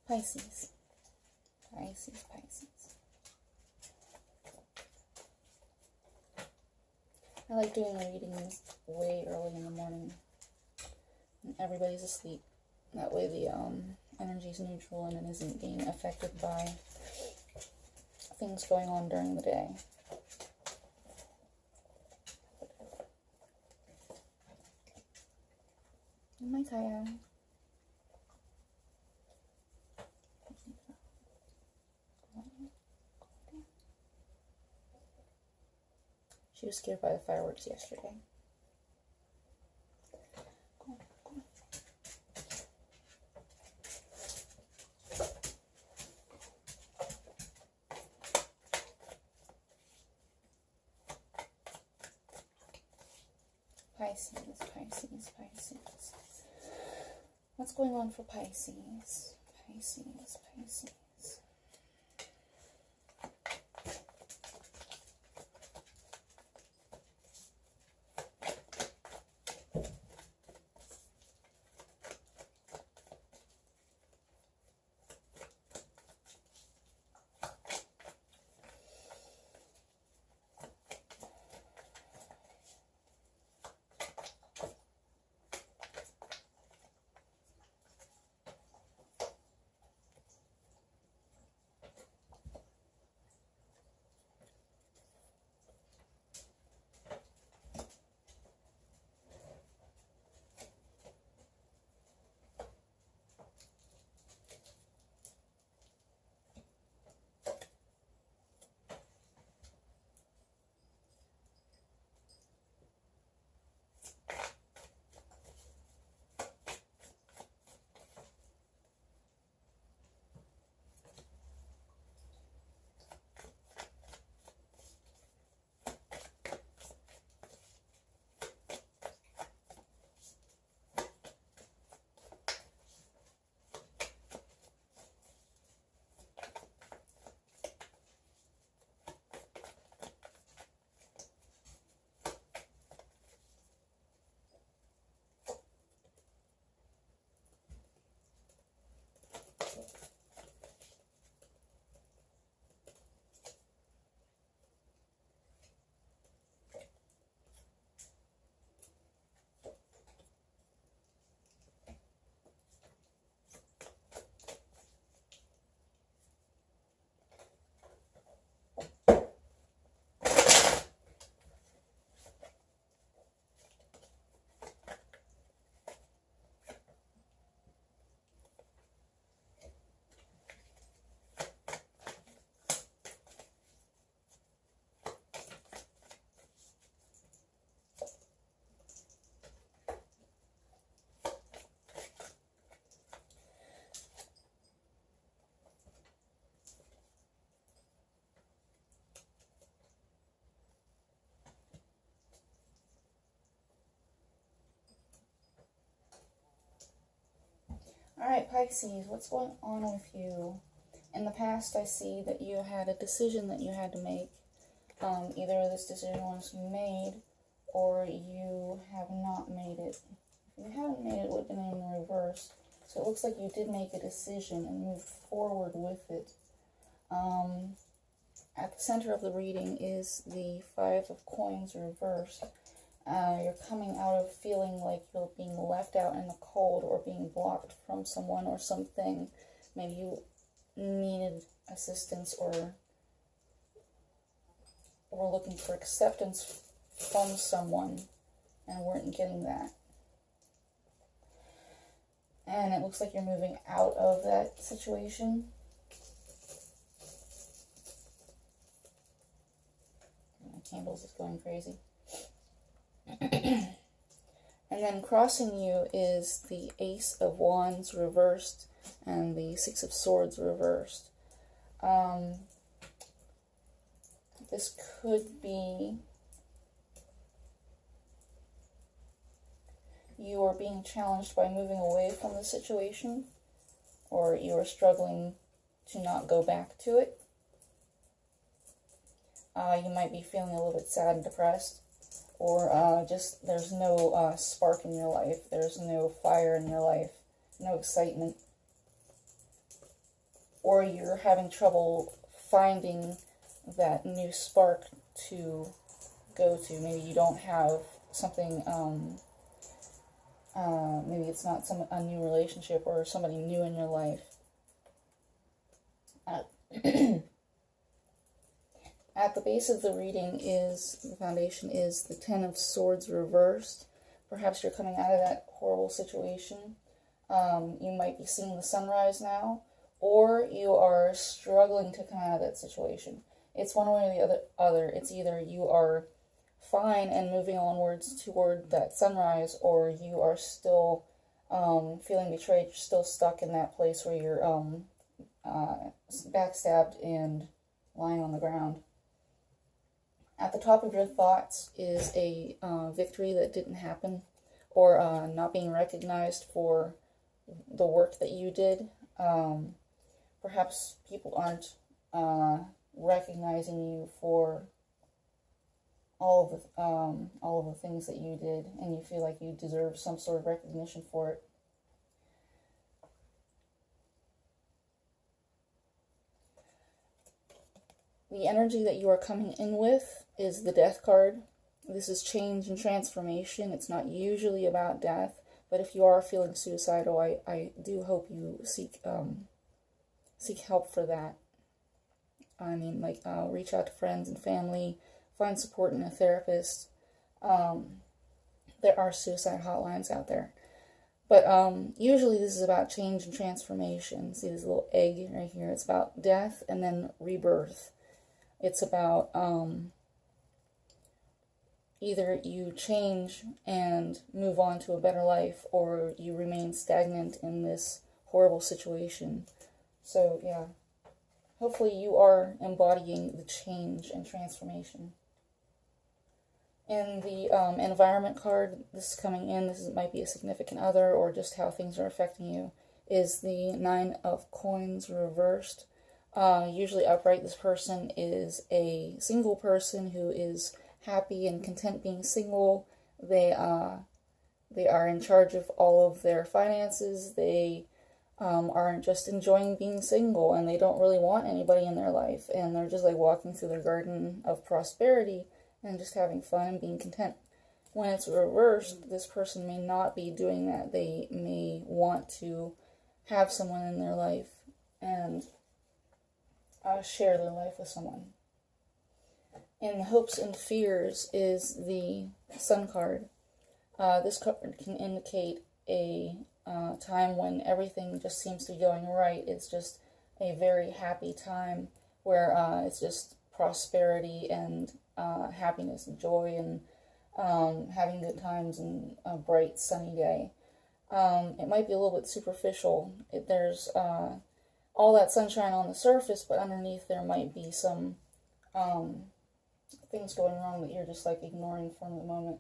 Pisces. Pisces, Pisces. I like doing readings way early in the morning when everybody's asleep. That way the energy is neutral and it isn't being affected by things going on during the day. My Kaya. She was scared by the fireworks yesterday. Pisces, Pisces, Pisces. What's going on for Pisces? Pisces, Pisces. Alright, Pisces, what's going on with you? In the past, I see that you had a decision that you had to make. Either this decision was made, or you have not made it. If you haven't made it, it would have been in reverse. So it looks like you did make a decision and moved forward with it. At the center of the reading is the Five of Coins reversed. You're coming out of feeling like you're being left out in the cold or being blocked from someone or something. Maybe you needed assistance or were looking for acceptance from someone and weren't getting that. And it looks like you're moving out of that situation. My candles is going crazy. And then crossing you is the Ace of Wands reversed and the Six of Swords reversed. This could be you are being challenged by moving away from the situation, or you are struggling to not go back to it. You might be feeling a little bit sad and depressed, or just there's no spark in your life, there's no fire in your life, no excitement. or you're having trouble finding that new spark to go to. Maybe you don't have something, maybe it's not a new relationship or somebody new in your life. At the base of the reading the foundation is the Ten of Swords reversed. Perhaps you're coming out of that horrible situation. You might be seeing the sunrise now, or you are struggling to come out of that situation. It's one way or the other. It's either you are fine and moving onwards toward that sunrise, or you are still feeling betrayed. You're still stuck in that place where you're backstabbed and lying on the ground. At the top of your thoughts is a victory that didn't happen, or not being recognized for the work that you did. Perhaps people aren't recognizing you for all of the things that you did, and you feel like you deserve some sort of recognition for it. The energy that you are coming in with is the Death card. This is change and transformation. It's not usually about death, but if you are feeling suicidal, I do hope you seek help for that. I mean, like, reach out to friends and family, find support in a therapist. There are suicide hotlines out there. But usually this is about change and transformation. See this little egg right here? It's about death and then rebirth. It's about either you change and move on to a better life, or you remain stagnant in this horrible situation. So, yeah. Hopefully you are embodying the change and transformation. In the environment card, this is coming in, might be a significant other or just how things are affecting you, is the Nine of Coins reversed. Usually upright, this person is a single person who is happy and content being single. They are in charge of all of their finances. They aren't just enjoying being single, and they don't really want anybody in their life, and they're just like walking through their garden of prosperity and just having fun and being content. When it's reversed, this person may not be doing that. They may want to have someone in their life and share their life with someone. In hopes and fears is the Sun card. This card can indicate a time when everything just seems to be going right. It's just a very happy time where it's just prosperity and happiness and joy and having good times and a bright sunny day. It might be a little bit superficial. There's all that sunshine on the surface, but underneath there might be some things going wrong that you're just like ignoring for the moment.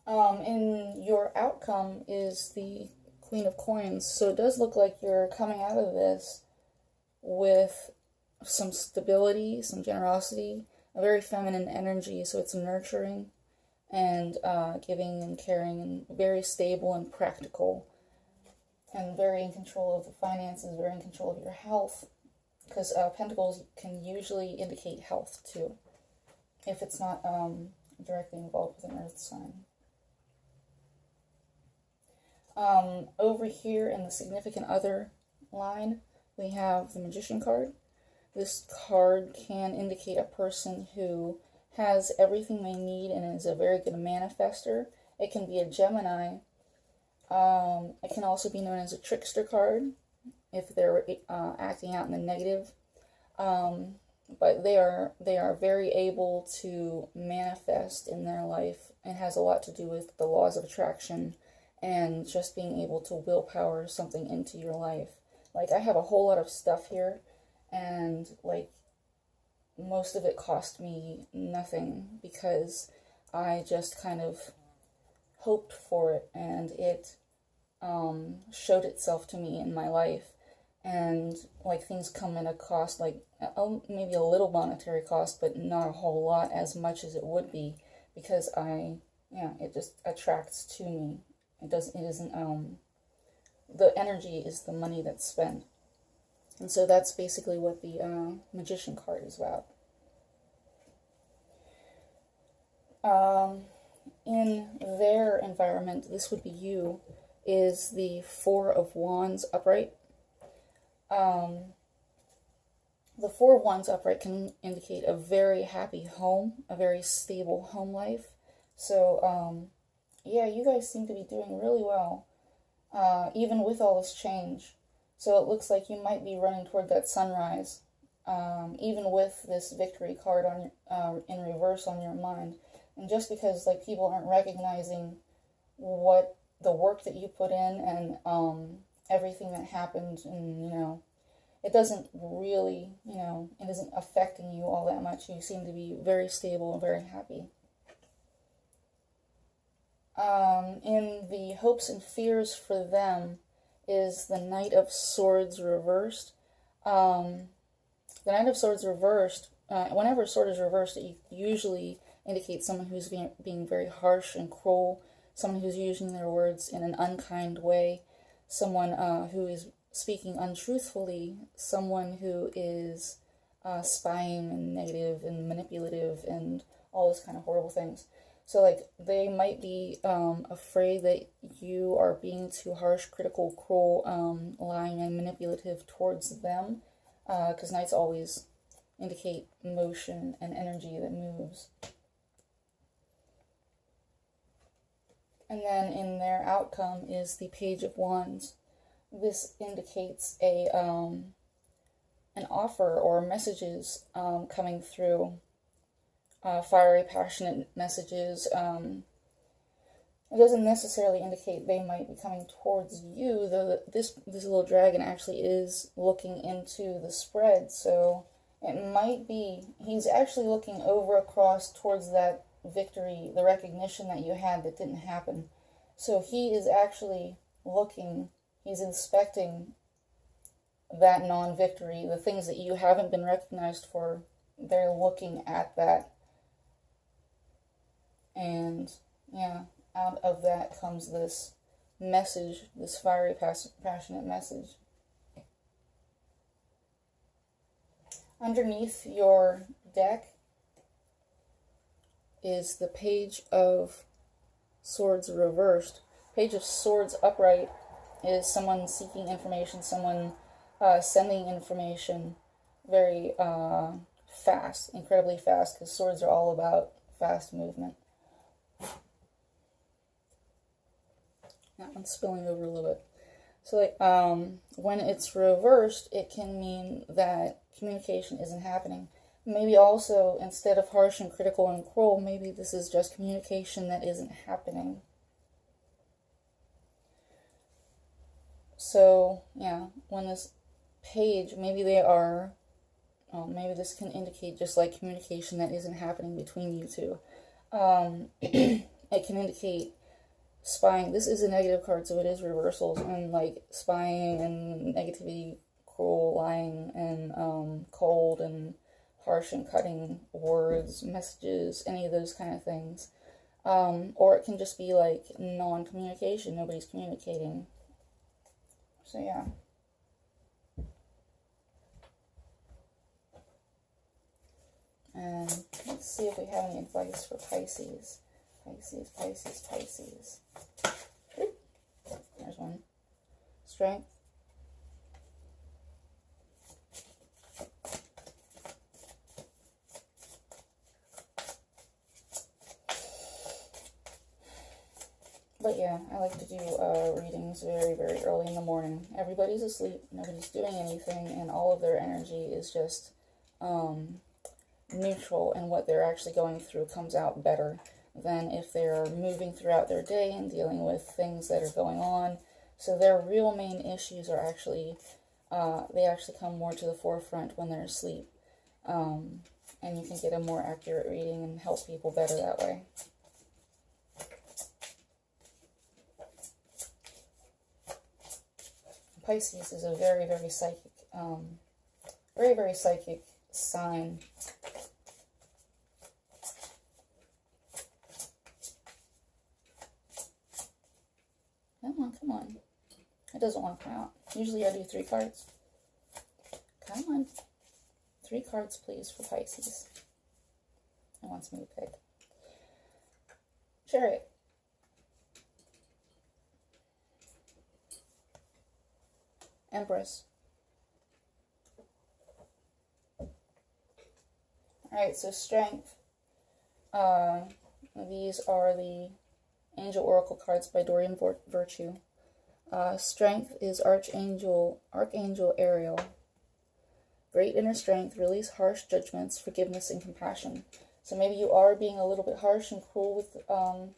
And your outcome is the Queen of Coins. So it does look like you're coming out of this with some stability, some generosity, a very feminine energy. So it's nurturing and giving and caring and very stable and practical and very in control of the finances, very in control of your health. Because Pentacles can usually indicate health too, if it's not directly involved with an earth sign. Over here in the significant other line, we have the Magician card. This card can indicate a person who has everything they need and is a very good manifester. It can be a Gemini. It can also be known as a trickster card if they're acting out in the negative. But they are very able to manifest in their life. It has a lot to do with the laws of attraction and just being able to willpower something into your life. Like, I have a whole lot of stuff here, and like most of it cost me nothing because I just kind of hoped for it, and it showed itself to me in my life. And like, things come at a cost, like maybe a little monetary cost, but not a whole lot, as much as it would be, because it just attracts to me. It isn't the energy is the money that's spent. And so that's basically what the Magician card is about. In their environment, this would be you, is the Four of Wands upright. The Four of Wands upright can indicate a very happy home, a very stable home life. So, yeah, you guys seem to be doing really well, even with all this change. So it looks like you might be running toward that sunrise, even with this Victory card on in reverse on your mind. And just because like people aren't recognizing what the work that you put in and everything that happened, and it doesn't really, it isn't affecting you all that much. You seem to be very stable and very happy. In the hopes and fears for them is the Knight of Swords reversed. The Knight of Swords reversed, whenever a sword is reversed, it usually indicates someone who's being very harsh and cruel, someone who's using their words in an unkind way, someone who is speaking untruthfully, someone who is spying and negative and manipulative and all those kind of horrible things. So, like, they might be afraid that you are being too harsh, critical, cruel, lying, and manipulative towards them, because knights always indicate motion and energy that moves. And then in their outcome is the Page of Wands. This indicates an offer or messages coming through. Fiery, passionate messages. It doesn't necessarily indicate they might be coming towards you, though this little dragon actually is looking into the spread, so it might be, he's actually looking over across towards that victory, the recognition that you had that didn't happen. So he is actually looking, he's inspecting that non-victory, the things that you haven't been recognized for. They're looking at that. And yeah, out of that comes this message, this fiery, passionate message. Underneath your deck is the Page of Swords reversed. Page of Swords upright is someone seeking information, someone sending information very fast, incredibly fast, because swords are all about fast movement. That one's spilling over a little bit. So, like, when it's reversed, it can mean that communication isn't happening. Maybe also, instead of harsh and critical and cruel, maybe this is just communication that isn't happening. So, yeah, when this page, maybe they are, maybe this can indicate just like communication that isn't happening between you two. It can indicate spying. This is a negative card, so it is reversals, and like spying and negativity, cruel, lying, and cold and harsh and cutting words, messages, any of those kind of things. Or it can just be like non-communication, nobody's communicating. So yeah. And let's see if we have any advice for Pisces. Pisces. Ooh, there's one. Strength. But yeah, I like to do readings very, very early in the morning. Everybody's asleep, nobody's doing anything, and all of their energy is just neutral, and what they're actually going through comes out better than if they're moving throughout their day and dealing with things that are going on. So their real main issues are actually, they actually come more to the forefront when they're asleep. And you can get a more accurate reading and help people better that way. Pisces is a very, very psychic, very, very psychic sign. Come on. I It doesn't want to come out. Usually I do 3 cards. Come on. 3 cards, please, for Pisces. It wants me to pick. Chariot. Empress. Alright, so Strength. These are the Angel Oracle cards by Dorian Virtue. Strength is Archangel Ariel. Great inner strength, release harsh judgments, forgiveness, and compassion. So maybe you are being a little bit harsh and cruel with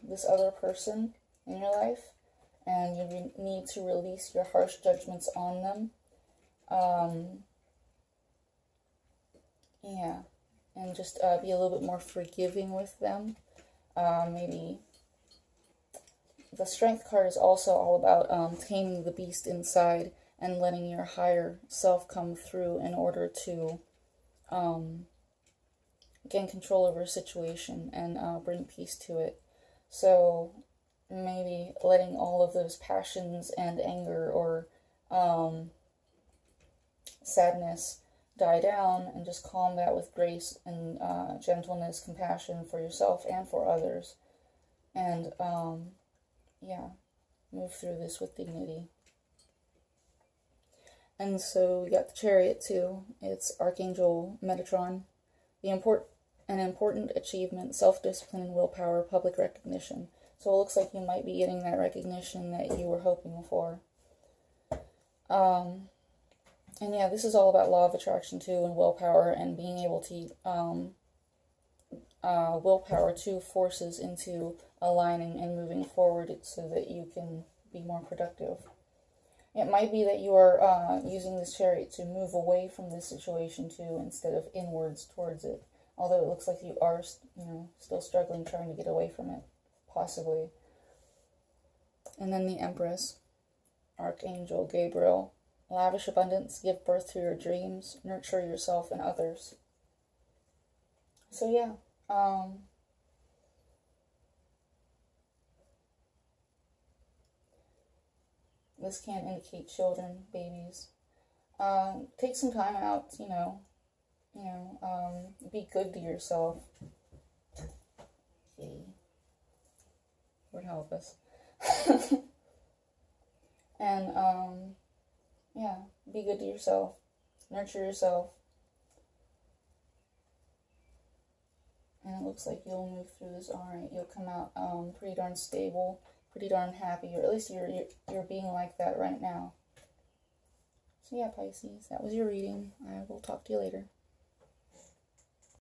this other person in your life, and you need to release your harsh judgments on them. Yeah, and just be a little bit more forgiving with them. Maybe the Strength card is also all about taming the beast inside and letting your higher self come through in order to gain control over a situation and bring peace to it. So maybe letting all of those passions and anger or sadness die down and just calm that with grace and gentleness, compassion for yourself and for others. And yeah, move through this with dignity. And so we got the Chariot too. It's Archangel Metatron. An important achievement, self-discipline and willpower, public recognition. So it looks like you might be getting that recognition that you were hoping for. And yeah, this is all about law of attraction too, and willpower, and being able to willpower 2 forces into aligning and moving forward so that you can be more productive. It might be that you are using this Chariot to move away from this situation too, instead of inwards towards it. Although it looks like you are, still struggling, trying to get away from it, possibly. And then the Empress, Archangel Gabriel. Lavish abundance, give birth to your dreams, nurture yourself and others. So yeah, this can indicate children, babies. Take some time out, be good to yourself. Okay. Lord help us. And, yeah, be good to yourself. Nurture yourself. And it looks like you'll move through this alright. You'll come out pretty darn stable, pretty darn happy, or at least you're being like that right now. So yeah, Pisces, that was your reading. I will talk to you later.